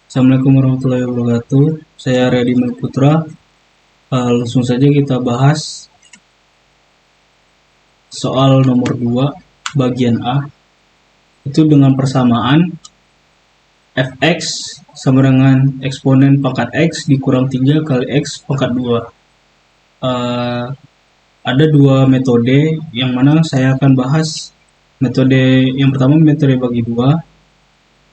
Assalamualaikum warahmatullahi wabarakatuh. Saya Redi Putra. Langsung saja kita bahas soal nomor 2 bagian A. Itu dengan persamaan fx sama dengan eksponen pangkat x dikurang 3 kali x pangkat 2. Ada dua metode yang mana saya akan bahas. Metode yang pertama metode bagi 2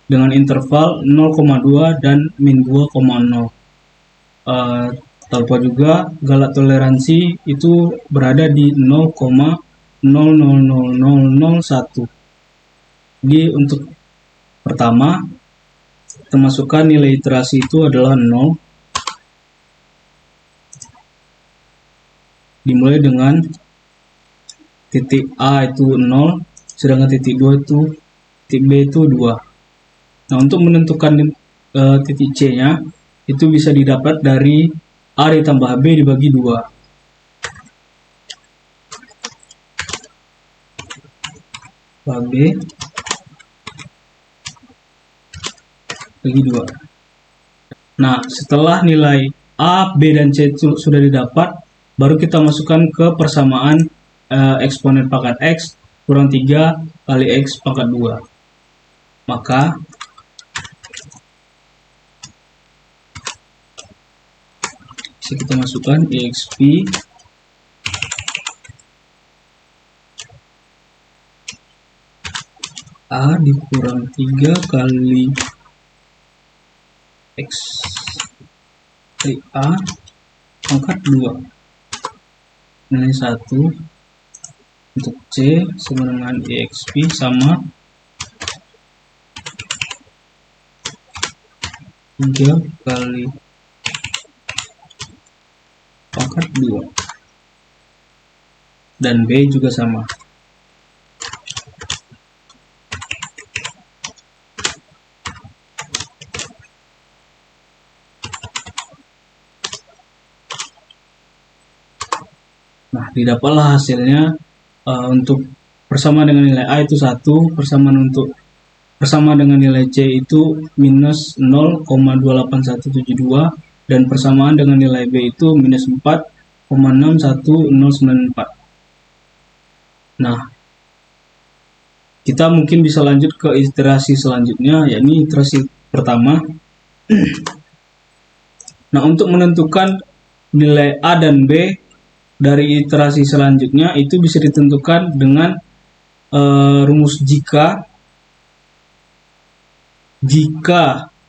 dengan interval 0,2 dan min 2,0. Tanpa juga galak toleransi itu berada di 0,000001. Jadi untuk pertama kita masukkan nilai iterasi itu adalah 0, dimulai dengan titik A itu 0, sedangkan titik 2 itu titik B itu 2. Nah, untuk menentukan titik C nya itu bisa didapat dari A ditambah B dibagi 2. B bagi 2. Nah, setelah nilai A, B, dan C itu sudah didapat, baru kita masukkan ke persamaan eksponen pangkat X kurang 3 kali X pangkat 2. Maka bisa kita masukkan exp A dikurang 3 kali X kali A pangkat 2 nilai 1 untuk C sama dengan exp sama 3 kali pangkat 2 dan B juga sama. Nah, didapatlah hasilnya untuk persamaan dengan nilai A itu 1, persamaan dengan nilai C itu minus 0,28172, dan persamaan dengan nilai B itu minus 4,61094. Nah, kita mungkin bisa lanjut ke iterasi selanjutnya, yakni iterasi pertama. Nah, untuk menentukan nilai A dan B dari iterasi selanjutnya itu bisa ditentukan dengan rumus jika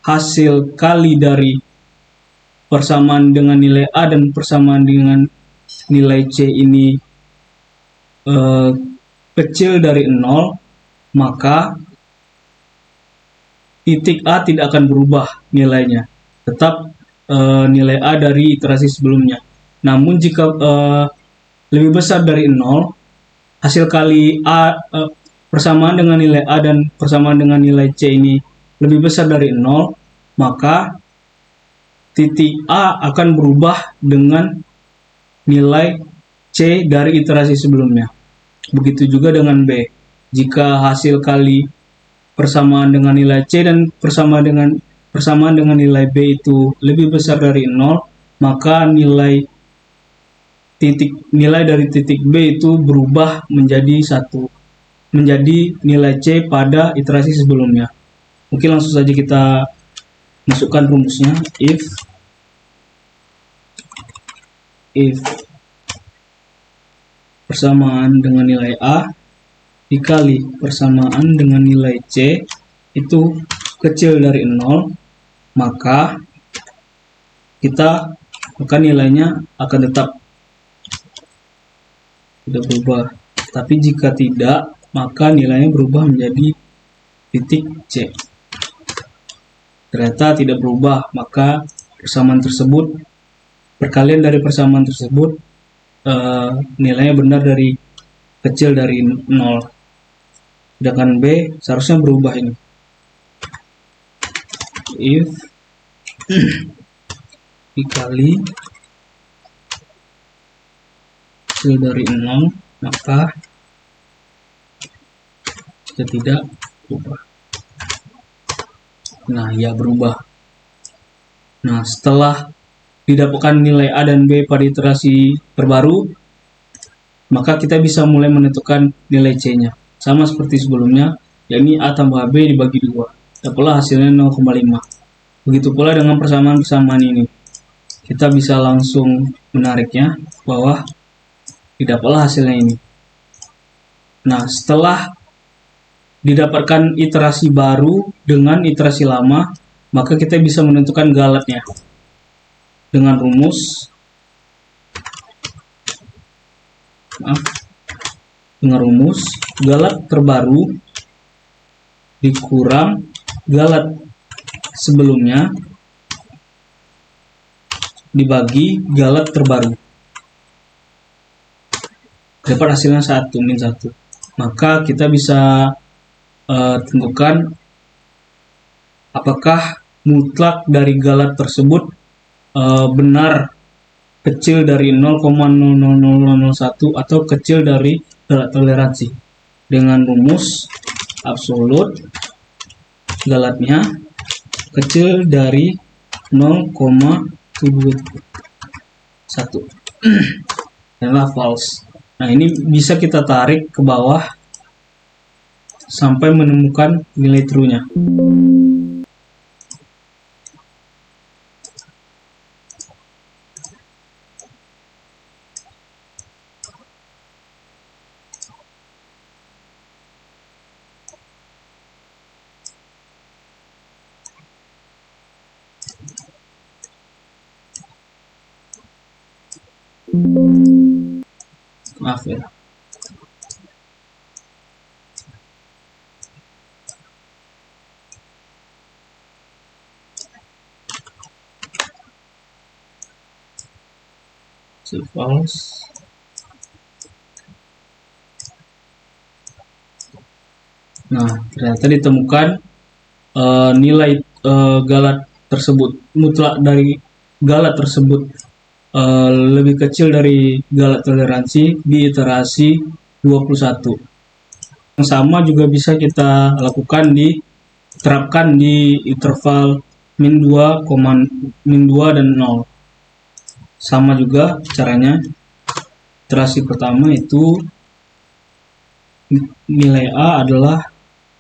hasil kali dari persamaan dengan nilai A dan persamaan dengan nilai C ini kecil dari 0, maka titik A tidak akan berubah nilainya, tetap nilai A dari iterasi sebelumnya. Namun jika lebih besar dari 0, hasil kali A persamaan dengan nilai A dan persamaan dengan nilai C ini lebih besar dari 0, maka titik A akan berubah dengan nilai C dari iterasi sebelumnya. Begitu juga dengan B. Jika hasil kali persamaan dengan nilai C dan persamaan dengan nilai B itu lebih besar dari 0, maka nilai dari titik B itu berubah menjadi nilai C pada iterasi sebelumnya. Mungkin langsung saja kita masukkan rumusnya. If persamaan dengan nilai A dikali persamaan dengan nilai C itu kecil dari 0, maka nilainya akan tetap tidak berubah. Tapi jika tidak, maka nilainya berubah menjadi titik C. Ternyata tidak berubah, maka persamaan tersebut, perkalian dari persamaan tersebut nilainya benar dari kecil dari 0. Sedangkan B seharusnya berubah ini. If dikali kecil dari 0, maka jika tidak berubah. Nah, ya berubah. Nah, setelah didapatkan nilai A dan B pada iterasi terbaru, maka kita bisa mulai menentukan nilai C-nya. Sama seperti sebelumnya, yakni A tambah B dibagi 2. Dapatlah hasilnya 0,5. Begitu pula dengan persamaan-persamaan ini. Kita bisa langsung menariknya bahwa didapatlah hasilnya ini. Nah, setelah didapatkan iterasi baru dengan iterasi lama, maka kita bisa menentukan galatnya dengan rumus galat terbaru dikurang galat sebelumnya dibagi galat terbaru. Dapat hasilnya 1 min 1. Maka kita bisa tentukan apakah mutlak dari galat tersebut benar kecil dari 0,00001 atau kecil dari galat toleransi dengan rumus absolut galatnya kecil dari 0,1 adalah false. Nah, ini bisa kita tarik ke bawah sampai menemukan nilai true-nya. Maaf ya. False. Nah, ternyata ditemukan nilai galat tersebut mutlak dari galat tersebut lebih kecil dari galat toleransi di iterasi 21. Yang sama juga bisa kita lakukan diterapkan di interval min 2, min 2 dan 0. Sama juga caranya. Iterasi pertama itu nilai A adalah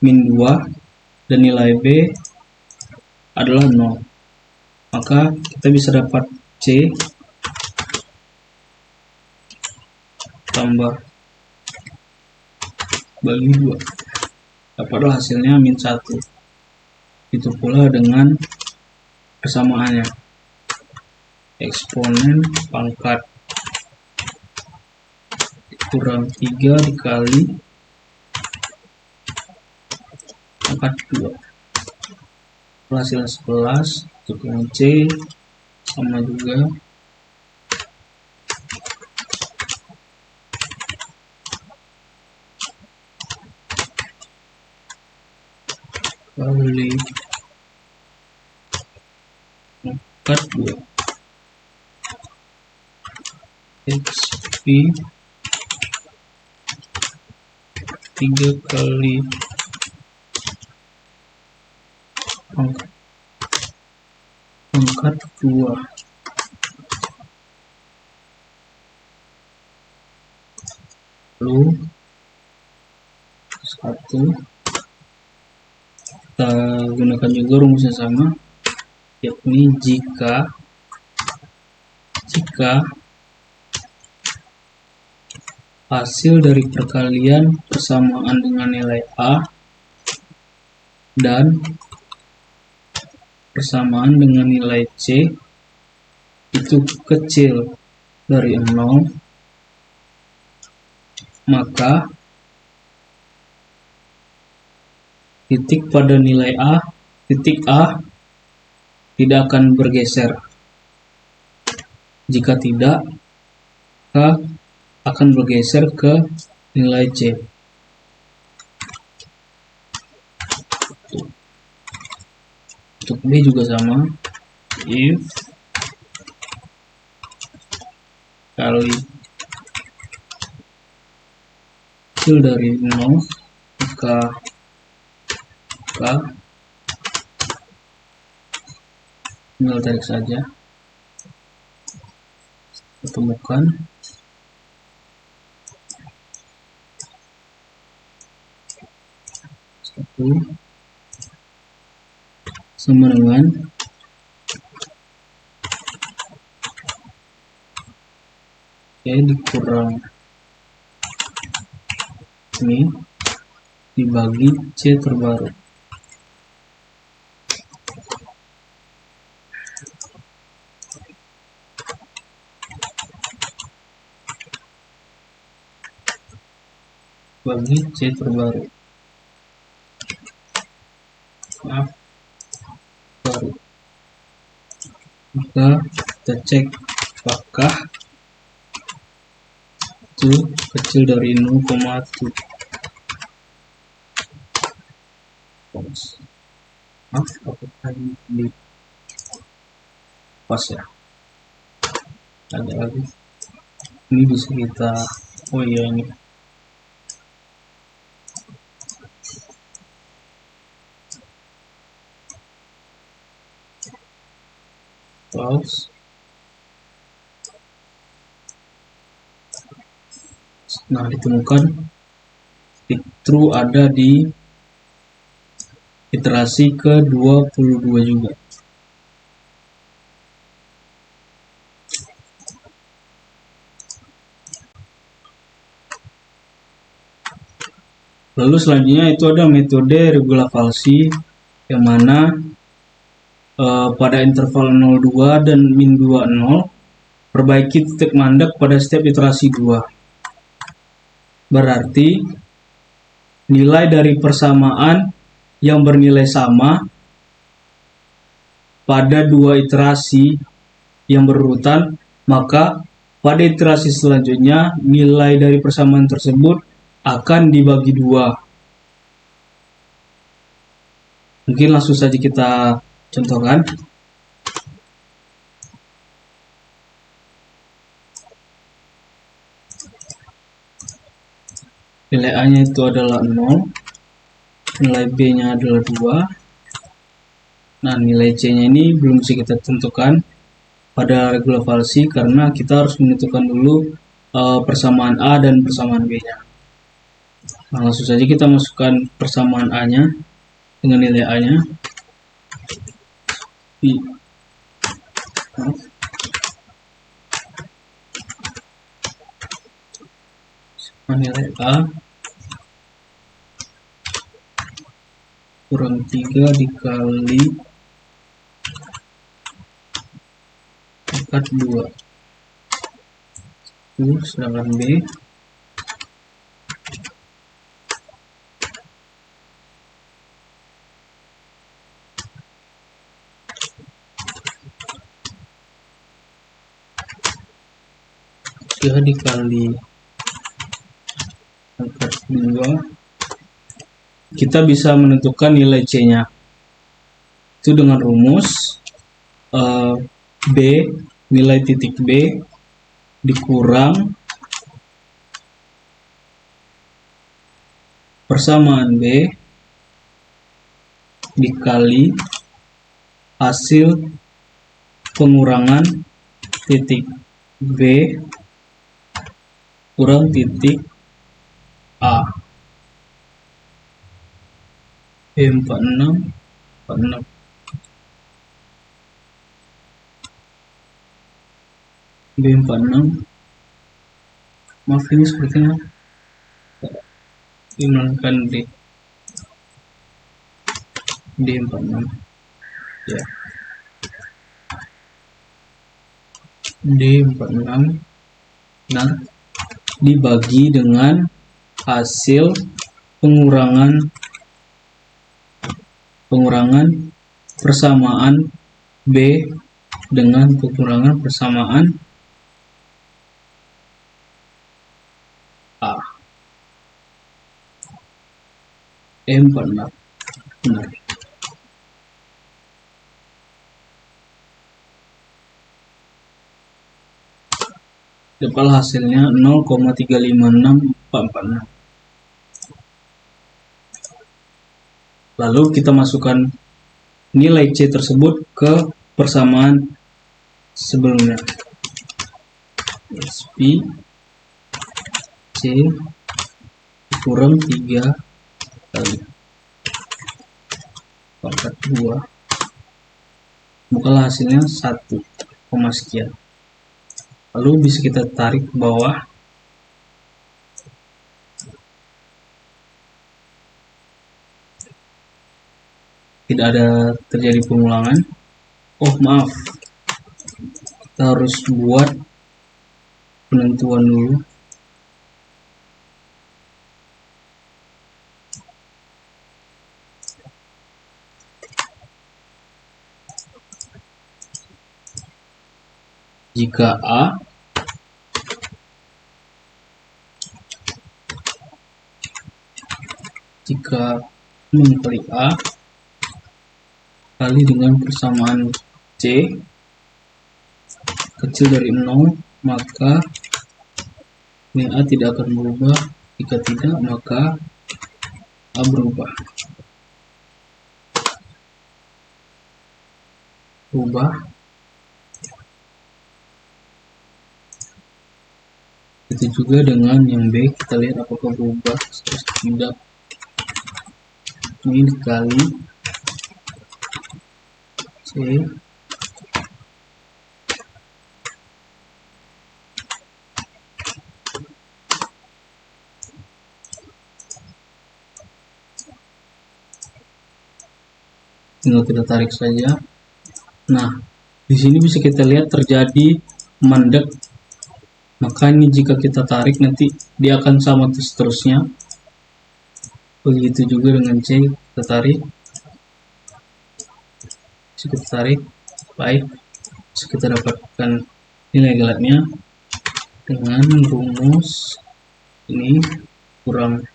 min 2 dan nilai B adalah 0. Maka kita bisa dapat C tambah bagi 2. Dapatlah hasilnya min 1. Itu pula dengan persamaannya. Eksponen pangkat kurang 3 dikali pangkat 2. Hasilnya 11. Untuk yang C sama juga. Kali pangkat 2. XP 3 kali pangkat 2 lalu 1. Kita gunakan juga rumusnya sama, yakni jika hasil dari perkalian persamaan dengan nilai A dan persamaan dengan nilai C itu kecil dari 0, maka titik pada nilai A, titik A tidak akan bergeser. Jika tidak, maka akan bergeser ke nilai C. Untuk B juga sama, if kali kecil dari 0, maka tinggal tarik saja, temukan. Satu sama dengan dikurang ini dibagi C terbaru. Bagi C terbaru. Maaf, baru. Maka kita cek apakah itu kecil dari 0,7. Maaf, apakah ini pas ya? Ada lagi. Ini bisa kita, oh iya ini. Close. Nah, ditemukan titik true ada di iterasi ke-22 juga. Lalu selanjutnya itu ada metode regulasi yang mana pada interval 0,2 dan min 2,0 perbaiki titik mandek pada setiap iterasi 2. Berarti nilai dari persamaan yang bernilai sama pada dua iterasi yang berurutan, maka pada iterasi selanjutnya nilai dari persamaan tersebut akan dibagi 2. Mungkin langsung saja kita contohkan. Nilai A-nya itu adalah 0, nilai B-nya adalah 2. Nah, nilai C-nya ini belum bisa kita tentukan pada regulasi karena kita harus menentukan dulu persamaan A dan persamaan B-nya. Nah, langsung saja kita masukkan persamaan A-nya dengan nilai A-nya. Nilai A kurang 3 dikali pangkat 2. Sedangkan B dikali pangkat 2. Kita bisa menentukan nilai C-nya itu dengan rumus B, nilai titik B dikurang persamaan B dikali hasil pengurangan titik B kurang titik A. B46 46 B46, maaf ini sepertinya dimenangkan D46 ya, D46 nah dibagi dengan hasil pengurangan persamaan B dengan pengurangan persamaan A. benar. Dapat hasilnya 0,356446. Lalu kita masukkan nilai C tersebut ke persamaan sebelumnya. SP C kurang 3 kali pangkat 2, bukalah hasilnya 1, sekian. Lalu bisa kita tarik ke bawah. Tidak ada terjadi pengulangan. Oh maaf, kita harus buat penentuan dulu. Jika A kali A kali dengan persamaan C kecil dari 0, maka nilai A tidak akan berubah. Jika tidak, maka A berubah. Itu juga dengan yang B, kita lihat apakah berubah atau tidak. Ini dikali C tinggal kita tarik saja. Nah, di sini bisa kita lihat terjadi mandek. Maka ini jika kita tarik nanti dia akan sama seterusnya. Begitu juga dengan C, kita tarik. Baik. Bisa kita dapatkan nilai gelatnya dengan rumus ini kurang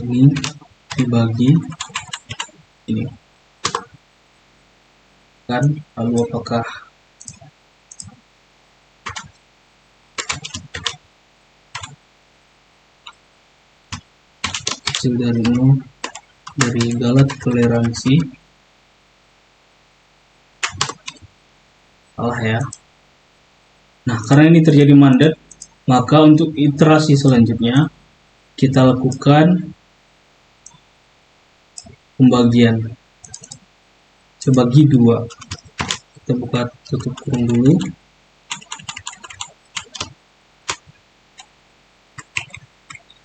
ini dibagi ini. Kan, lalu apakah kecil dari 0 dari galat toleransi? Salah ya. Nah, karena ini terjadi mandat, maka untuk iterasi selanjutnya kita lakukan pembagian. Coba bagi 2. Kita buka tutup kurung dulu.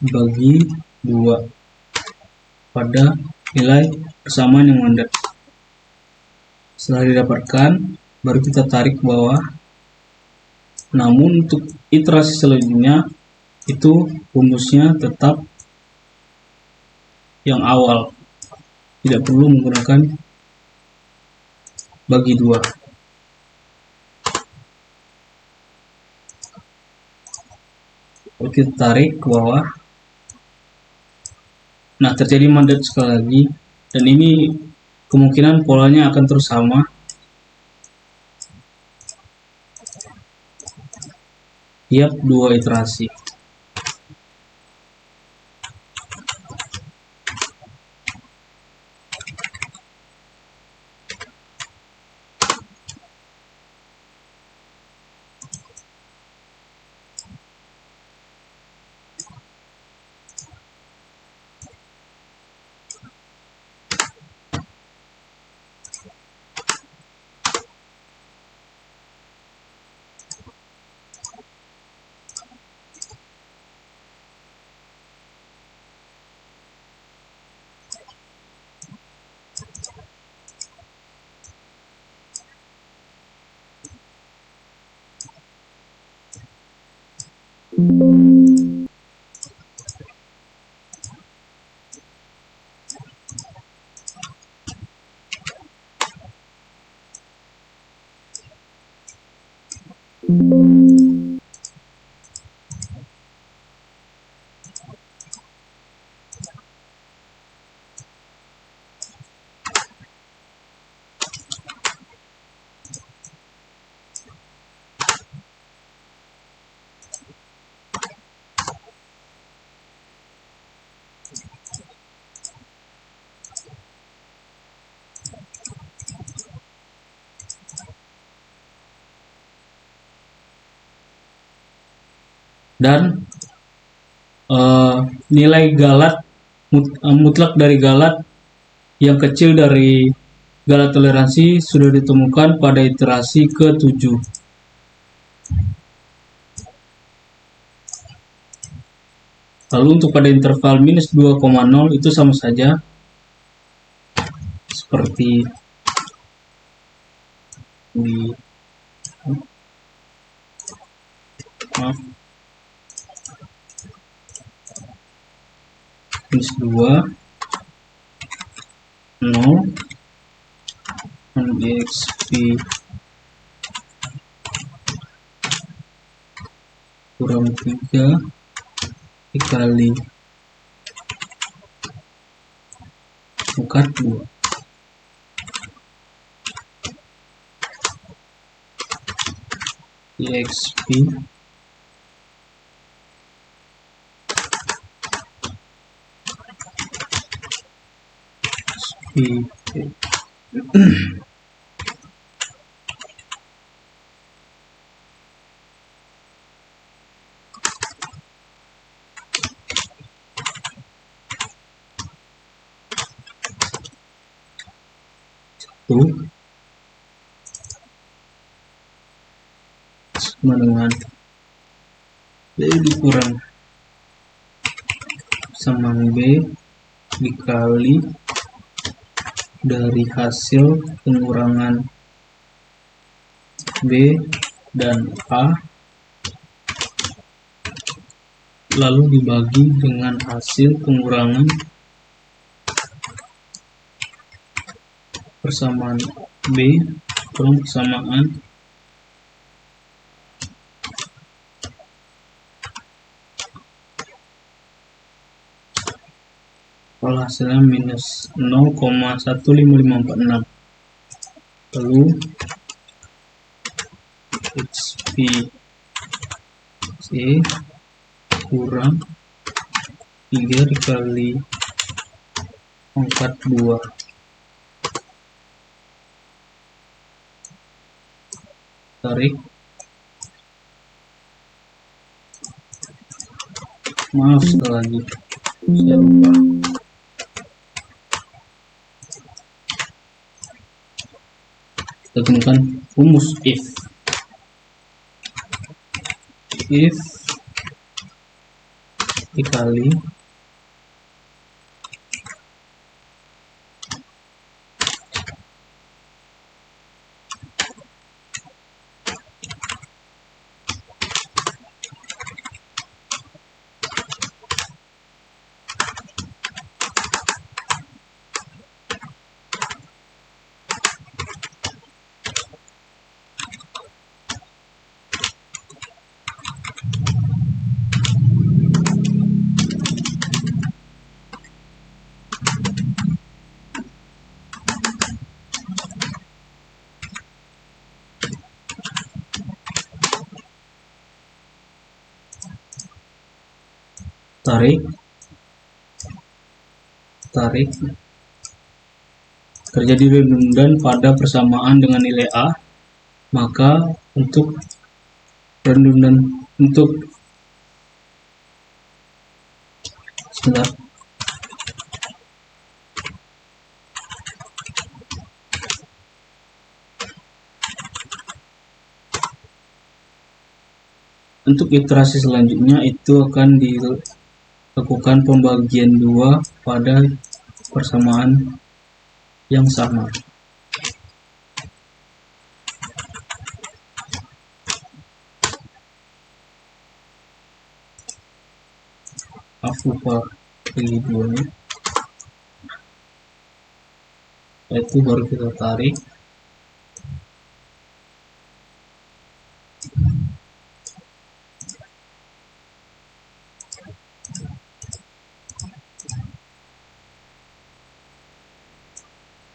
Bagi 2 pada nilai persamaan yang mandat. Setelah didapatkan, baru kita tarik ke bawah. Namun untuk iterasi selanjutnya itu rumusnya tetap yang awal, tidak perlu menggunakan bagi 2. Oke, kita tarik ke bawah. Nah, terjadi mandat sekali lagi, dan ini kemungkinan polanya akan terus sama. Tiap 2 iterasi. dan nilai galat mutlak dari galat yang kecil dari galat toleransi sudah ditemukan pada iterasi ke-7. Lalu untuk pada interval minus 2,0 itu sama saja seperti di minus 2 0 dan exp kurang 3 dikali pangkat 2 exp sama dengan B dikurang sama B dikali dari hasil pengurangan B dan A lalu dibagi dengan hasil pengurangan persamaan B kurang persamaan kalau hasilnya minus 0,15546. Lalu XP C kurang 3 dikali pangkat 2 tarik maaf sekali lagi saya lupa kita gunakan rumus if dikali tarik terjadi redundan pada persamaan dengan nilai A, maka untuk redundan untuk iterasi selanjutnya itu akan dilakukan pembagian 2 pada persamaan yang sama. Aku bagi 2 nya, itu baru kita tarik.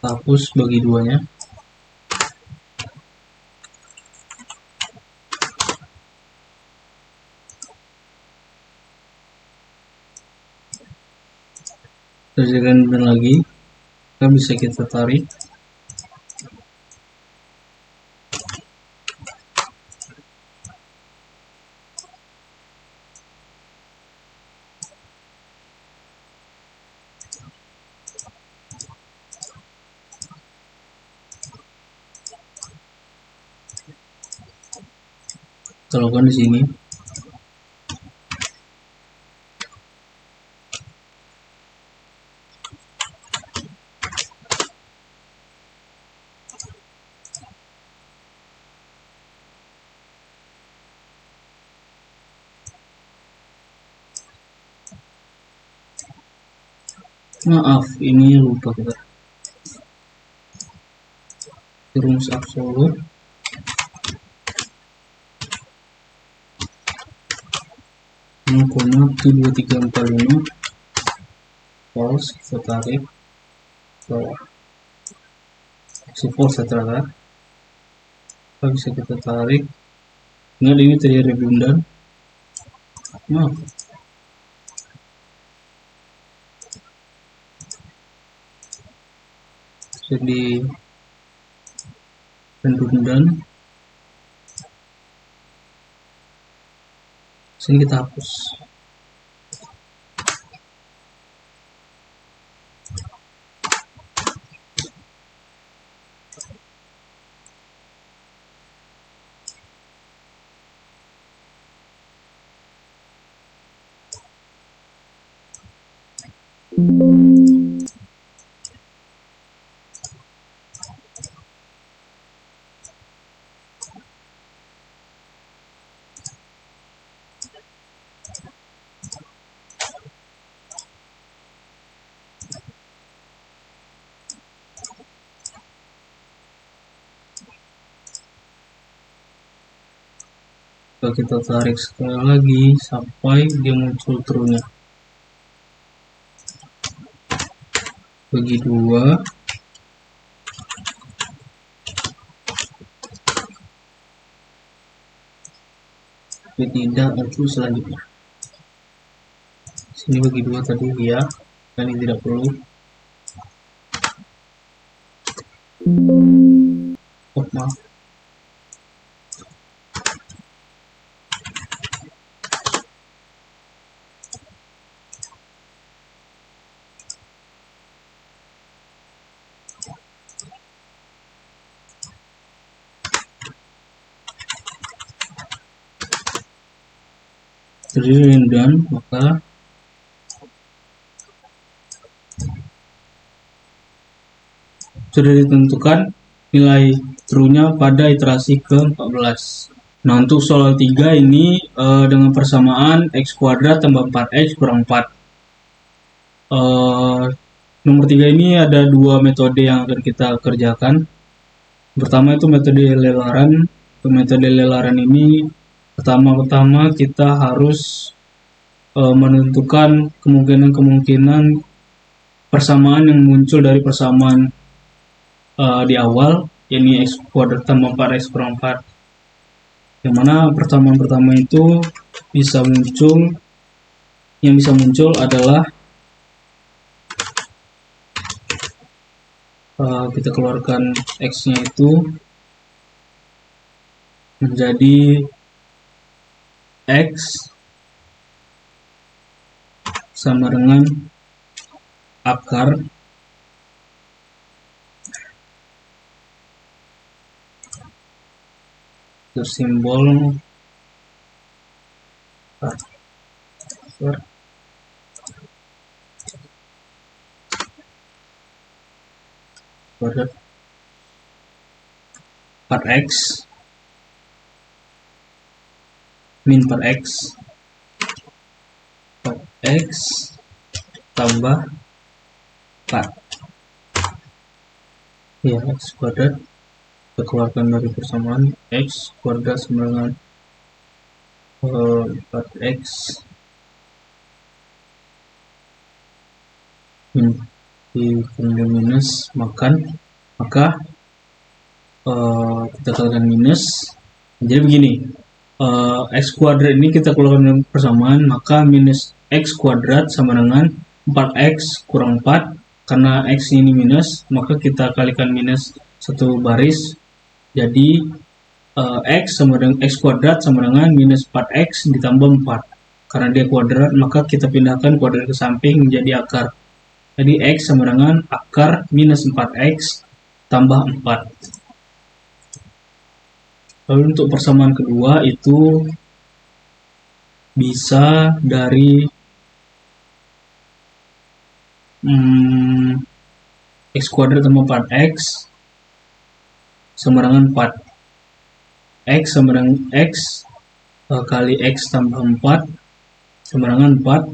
Hapus bagi 2 nya. Terjadi lagi, kan bisa kita tarik. Kita lakukan di sini. Maaf, ini lupa kita. Rumus absolut. Dua tiga empat lima false, kita tarik bawah. False ternyata. Bisa kita tarik. Ingat ini tadi redundan. Maaf. Jadi redundan. Sini kita hapus. Kita tarik sekali lagi sampai dia muncul true-nya. Bagi 2. Tapi tidak muncul selanjutnya. Sini bagi 2 tadi ya, ini tidak perlu. Oh, maaf. Jadi redundan, maka sudah ditentukan nilai true-nya pada iterasi ke-14. Nah, untuk soal 3 ini dengan persamaan x kuadrat tambah 4x kurang 4. Nomor 3 ini ada 2 metode yang akan kita kerjakan. Pertama itu metode lelaran. Untuk metode lelaran ini pertama kita harus menentukan kemungkinan persamaan yang muncul dari persamaan di awal, yakni x kuadrat tambah 4x kurang 4, yang mana persamaan pertama itu bisa muncul adalah kita keluarkan x-nya itu menjadi x sama dengan akar simbol kuadrat 4x min 4x tambah 4 ya, x kuadrat kita keluarkan dari persamaan x kuadrat sama dengan 4x di minus maka kita keluarkan minus. Jadi begini, x kuadrat ini kita keluarkan dengan persamaan, maka minus x kuadrat sama dengan 4x kurang 4. Karena x ini minus, maka kita kalikan minus satu baris. Jadi x kuadrat sama dengan minus 4x ditambah 4. Karena dia kuadrat, maka kita pindahkan kuadrat ke samping menjadi akar. Jadi x sama dengan akar minus 4x tambah 4. Lalu untuk persamaan kedua itu bisa dari x kuadrat tambah 4x sama dengan 4. X sama dengan x kali x tambah 4 sama dengan 4.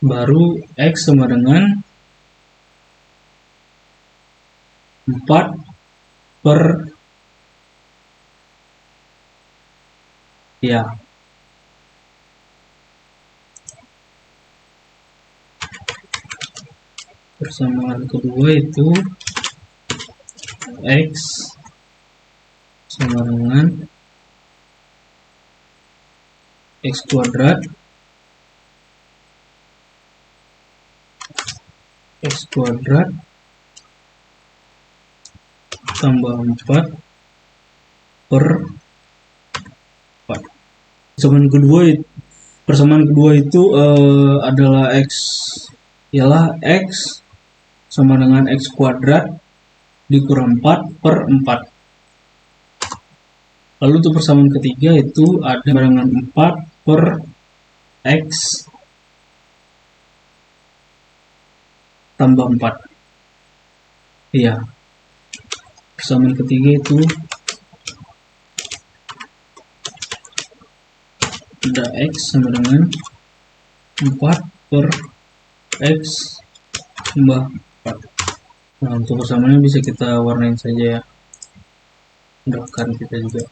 Baru x sama dengan 4 per ya. Persamaan kedua itu x sama dengan x kuadrat tambah 4 per 4. Persamaan kedua itu adalah x sama dengan x kuadrat dikurang 4 per 4. Lalu untuk persamaan ketiga itu ada dengan 4 per x tambah 4. Iya. Persamaan ketiga itu ada x sama dengan 4 per x tambah 4. Nah, untuk persamaannya bisa kita warnain saja ya. Mudahkan kita juga.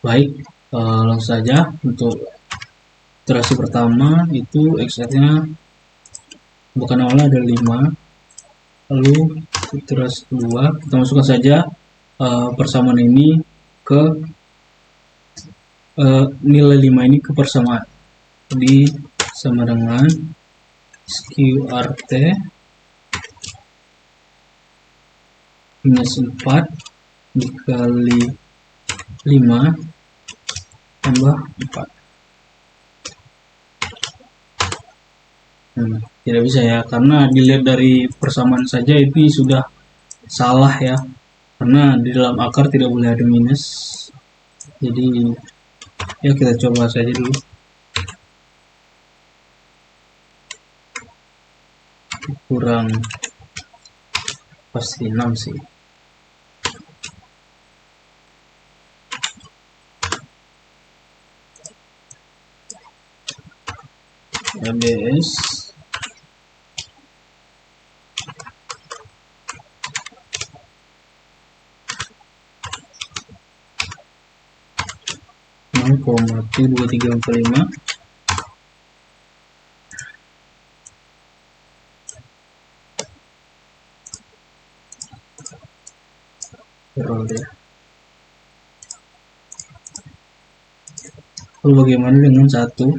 Baik, langsung saja untuk iterasi pertama itu x-nya bukan awalnya ada 5. Lalu iterasi kedua kita masukkan saja persamaan ini ke nilai 5 ini ke persamaan. Jadi sama dengan SQRT minus 4 dikali 5 tambah 4. Tidak bisa ya, karena dilihat dari persamaan saja ini sudah salah ya, karena di dalam akar tidak boleh ada minus. Jadi ya kita coba saja dulu. Kurang pasti 6 sih. ABS (0,2345) peroleh. Lalu bagaimana dengan 1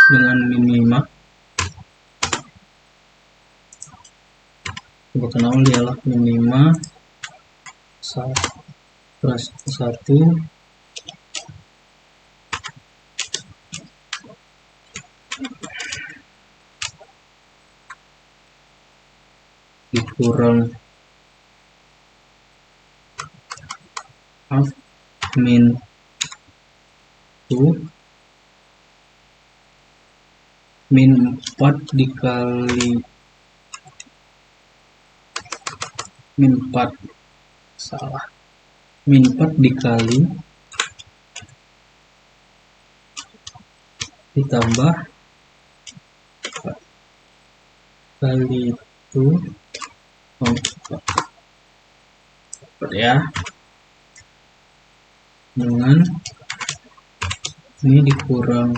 dengan min 5? Bukan awal ialah min 5 plus 1 dikurang min 2 min 4 dikali min 4 dikali ditambah 4 kali itu 4 ya, dengan ini dikurang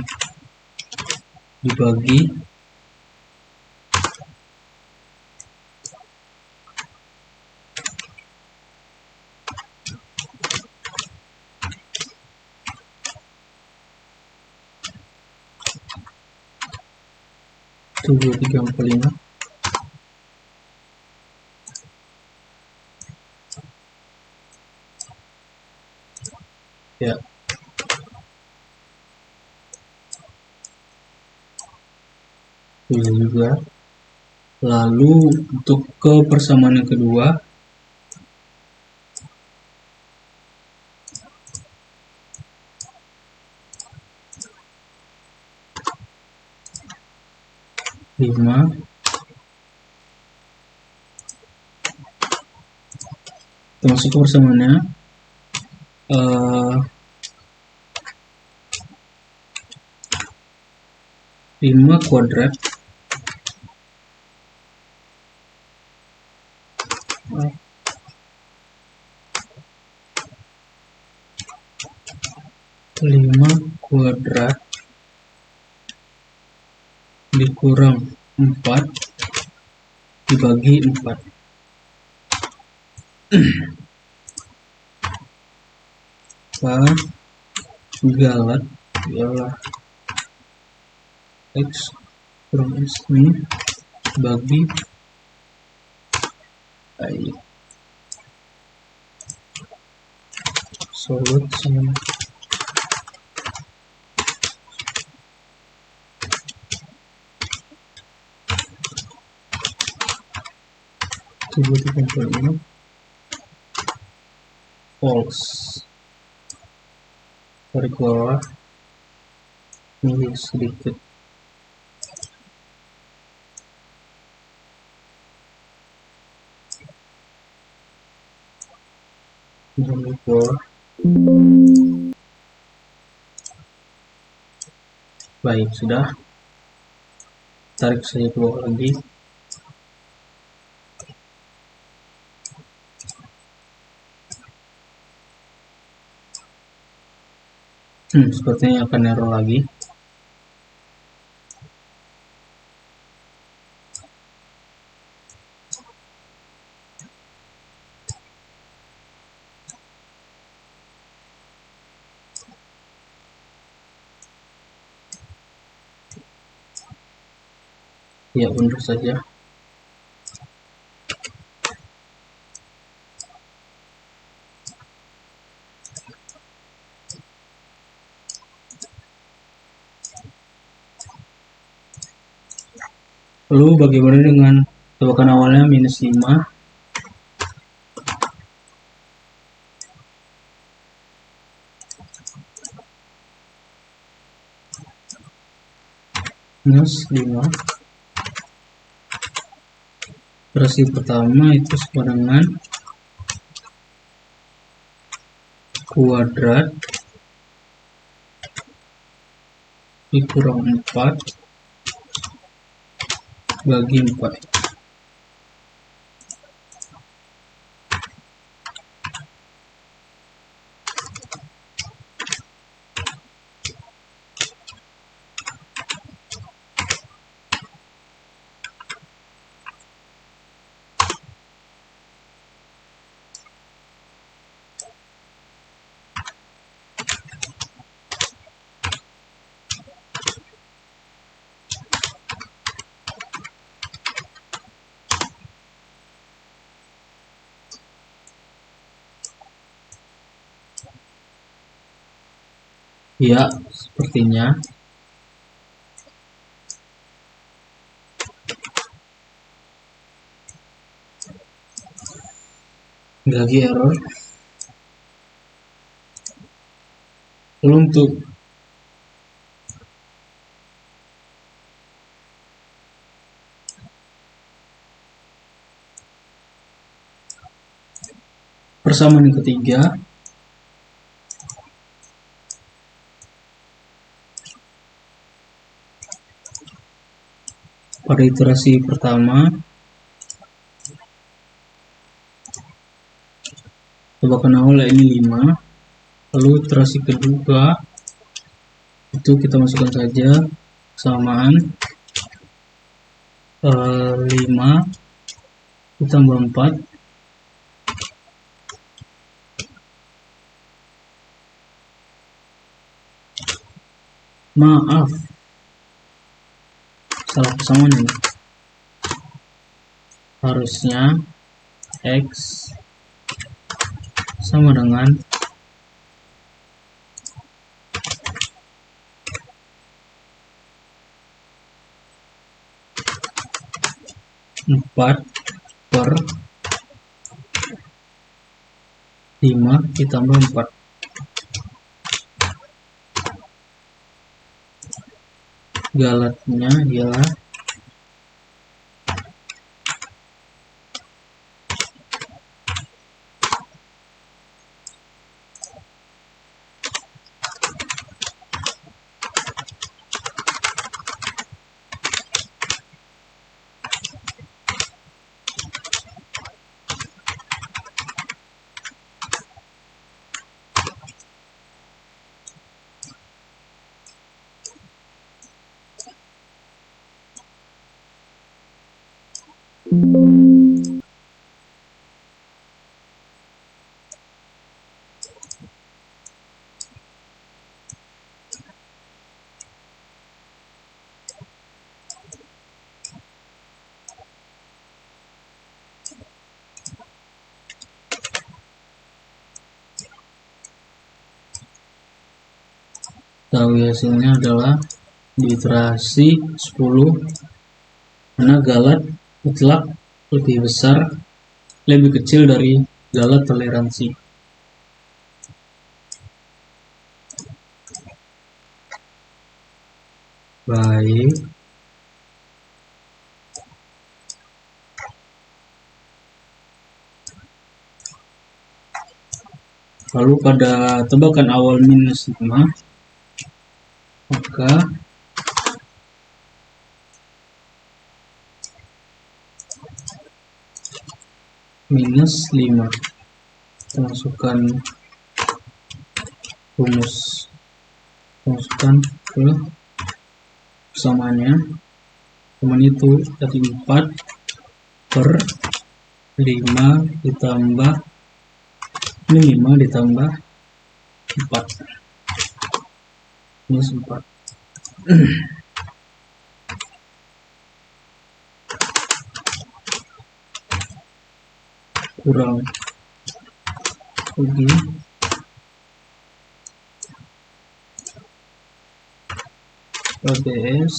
dibagi 7345. Ya, ini juga. Lalu untuk ke persamaan yang kedua, lima masuk ke persamaannya, 5 kuadrat dikurang 4 dibagi 4. Galat ialah X kurang S ini bagi I. Solut sama 7345 false. Tarik bawah ini sedikit. Tarik bawah. Baik, sudah. Tarik saja ke bawah lagi. Sepertinya akan error lagi. Ya, benar saja. Lalu bagaimana dengan tebakan awalnya minus 5? Minus 5. Iterasi pertama itu sama dengan kuadrat dikurang 4 bagi 4. Ya, sepertinya. Lagi error. Lalu untuk persamaan yang ketiga, pada iterasi pertama tebakan awal ini 5, lalu iterasi kedua itu kita masukkan saja kesamaan 5 ditambah 4 maaf salah persamaan ini. Harusnya X sama dengan 4 per 5 ditambah 4. Galatnya ialah hasilnya adalah di iterasi 10 mana galat mutlak lebih kecil dari galat toleransi. Baik. Lalu pada tebakan awal minus 5, maka minus 5 kita masukkan rumus, masukkan ke persamaannya. Teman itu tadi 4 per 5 ditambah 5 ditambah 4 minus 4. Kurang lagi ABS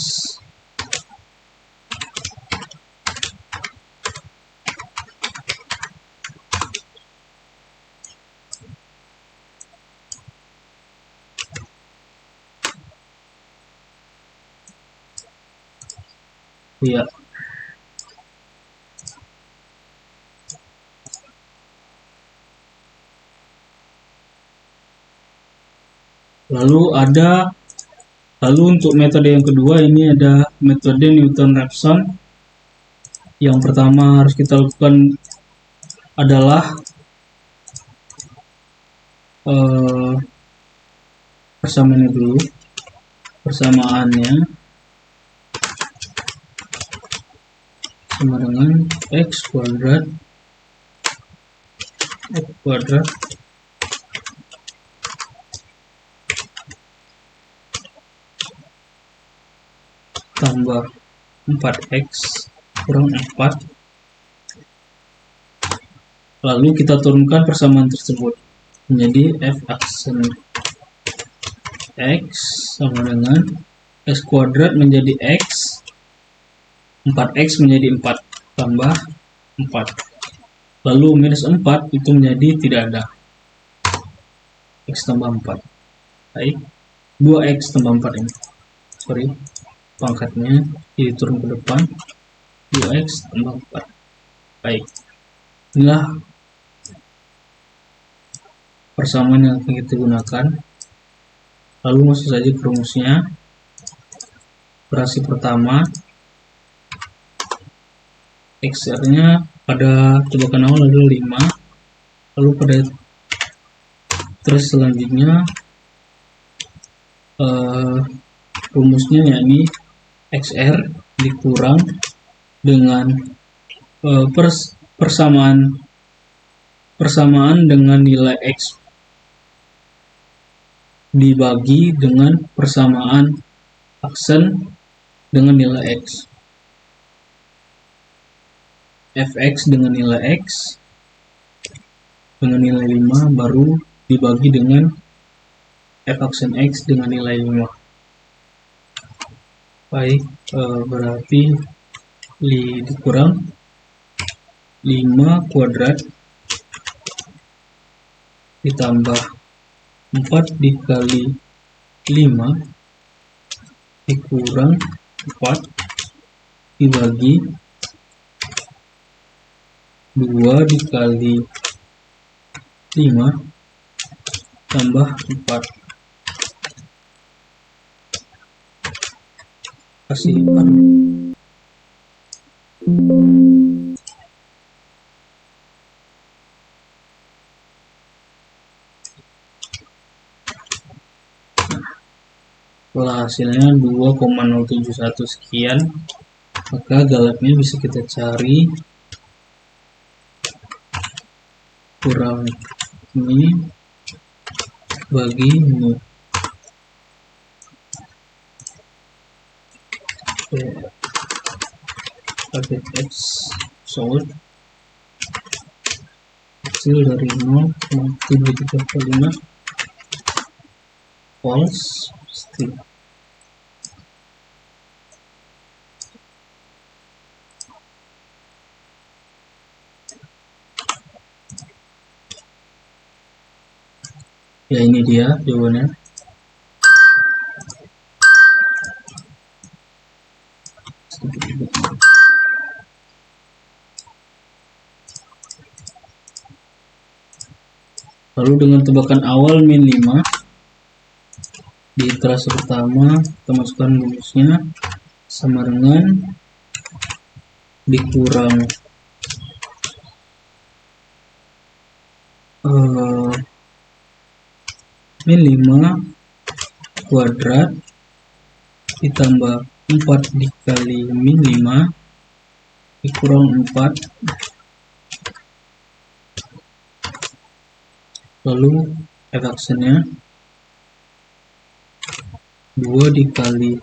ya. Lalu untuk metode yang kedua ini ada metode Newton-Raphson. Yang pertama harus kita lakukan adalah persamaannya dulu. Persamaannya sama dengan x kuadrat tambah 4x kurang 4. Lalu kita turunkan persamaan tersebut menjadi f aksen x sama dengan x kuadrat menjadi x, 4x menjadi 4 tambah 4. Lalu minus 4 itu menjadi tidak ada. X tambah 4. Baik. 2x tambah 4 ini. Sorry. Pangkatnya jadi turun ke depan. 2x tambah 4. Baik. Inilah persamaan yang akan kita gunakan. Lalu masuk saja ke rumusnya. Operasi pertama, XR-nya pada tebakan awal adalah 5. Lalu pada terus selanjutnya rumusnya yakni XR dikurang dengan persamaan dengan nilai X dibagi dengan persamaan aksen dengan nilai X. Fx dengan nilai X dengan nilai 5 baru dibagi dengan f aksen X dengan nilai 5. Baik, berarti dikurang 5 kuadrat ditambah 4 dikali 5 dikurang 4 dibagi 2 dikali 5 tambah 4 kasih 4. Setelah hasilnya 2,071 sekian, maka galaknya bisa kita cari kurang ini bagi ini. Target X solid kecil dari 0,735 false pasti. Ya, ini dia jawabannya. Lalu dengan tebakan awal min 5 di iterasi pertama kita masukkan rumusnya sama dengan dikurang min 5 kuadrat ditambah 4 dikali min 5 dikurang 4 lalu f aksennya 2 dikali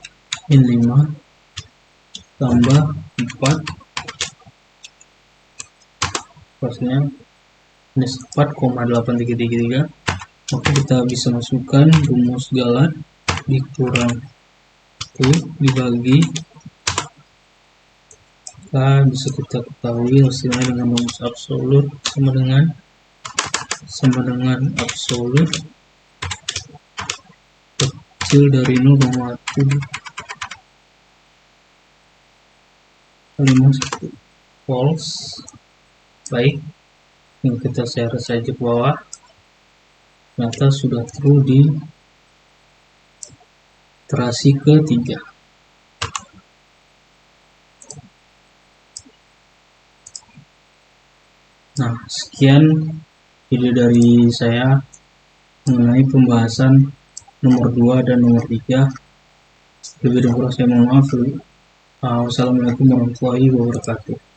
min 5 tambah 4 pasnya minus 4,8333. Maka kita bisa masukkan rumus galat dikurang 1 dibagi bisa kita ketahui hasilnya dengan rumus absolut sama dengan absolut kecil dari 0,751 false. Baik, yang kita share saja ke bawah, ternyata sudah true di iterasi ketiga. Nah, sekian video dari saya mengenai pembahasan nomor 2 dan nomor 3. Lebih dan kurang saya mohon maaf. Wassalamualaikum warahmatullahi wabarakatuh.